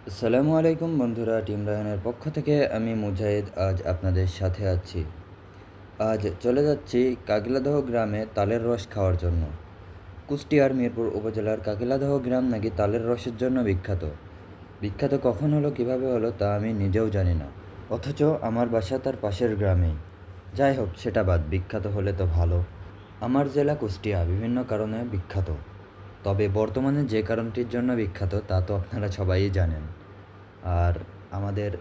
আসসালামু আলাইকুম বন্ধুরা, টিম রায়হানের পক্ষ থেকে আমি মুজাহিদ আজ আপনাদের সাথে আছি। আজ চলে যাচ্ছি কাকিলাদহ গ্রামে তালের রস খাওয়ার জন্য। কুষ্টিয়ার মিরপুর উপজেলার কাকিলাদহ গ্রাম নাকি তালের রসের জন্য বিখ্যাত। বিখ্যাত কখন হলো, কিভাবে হলো তা আমি নিজেও জানি না, অথচ আমার বাসা তার পাশের গ্রামেই। যাই হোক, সেটা বাদ, বিখ্যাত হলে তো ভালো। আমার জেলা কুষ্টিয়া বিভিন্ন কারণে বিখ্যাত, তবে বর্তমানে যে কারণটির জন্য বিখ্যাত তা তো আপনারা সবাই জানেন। আর আমাদের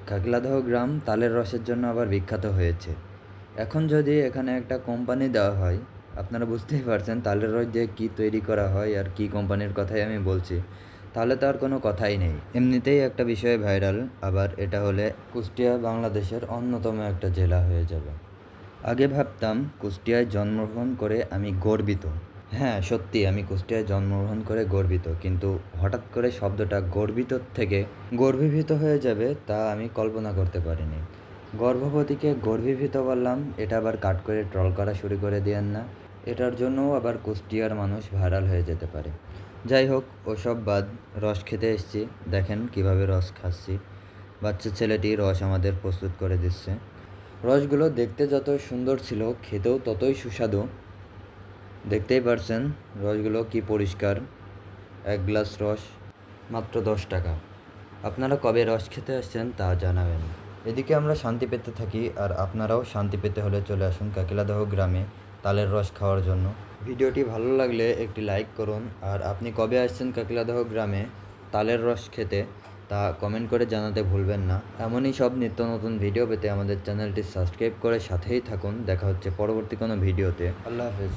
কাকিলাদহ গ্রাম তালের রসের জন্য আবার বিখ্যাত হয়েছে। এখন যদি এখানে একটা কোম্পানি দেওয়া হয়, আপনারা বুঝতেই পারছেন তালের রস দিয়ে কী তৈরি করা হয় আর কী কোম্পানির কথাই আমি বলছি, তাহলে তো আর কোনো কথাই নেই। এমনিতেই একটা বিষয় ভাইরাল, আবার এটা হলে কুষ্টিয়া বাংলাদেশের অন্যতম একটা জেলা হয়ে যাবে। আগে ভাবতাম কুষ্টিয়ায় জন্মগ্রহণ করে আমি গর্বিত। হ্যাঁ, সত্যি আমি কুষ্টিয়ায় জন্মগ্রহণ করে গর্বিত, কিন্তু হঠাৎ করে শব্দটা গর্বিত থেকে গর্ভীভূত হয়ে যাবে তা আমি কল্পনা করতে পারিনি। গর্ভবতীকে গর্ভীভূত বললাম, এটা আবার কাট করে ট্রল করা শুরু করে দিয়েন না। এটার জন্যও আবার কুষ্টিয়ার মানুষ ভাইরাল হয়ে যেতে পারে। যাই হোক, ওসব বাদ, রস খেতে এসেছি। দেখেন কিভাবে রস খাচ্ছি। বাচ্চা ছেলেটি রস আমাদের প্রস্তুত করে দিচ্ছে। রসগুলো দেখতে যত সুন্দর ছিল, খেতেও ততই সুস্বাদু। দেখতেই পারছেন রসগুলো কি পরিষ্কার। এক গ্লাস রস মাত্র 10 টাকা। আপনারা কবে রস খেতে আসছেন তা জানাবেন। এদিকে আমরা শান্তি পেতে থাকি, আর আপনারাও শান্তি পেতে হলে চলে আসুন কাকিলাদহ গ্রামে তালের রস খাওয়ার জন্য। ভিডিওটি ভালো লাগলে একটি লাইক করুন, আর আপনি কবে আসছেন কাকিলাদহ গ্রামে তালের রস খেতে তা কমেন্ট করে জানাতে ভুলবেন না। এমনই সব নিত্য নতুন ভিডিও পেতে আমাদের চ্যানেলটি সাবস্ক্রাইব করে সাথেই থাকুন। দেখা হচ্ছে পরবর্তী কোনো ভিডিওতে। আল্লাহ হাফেজ।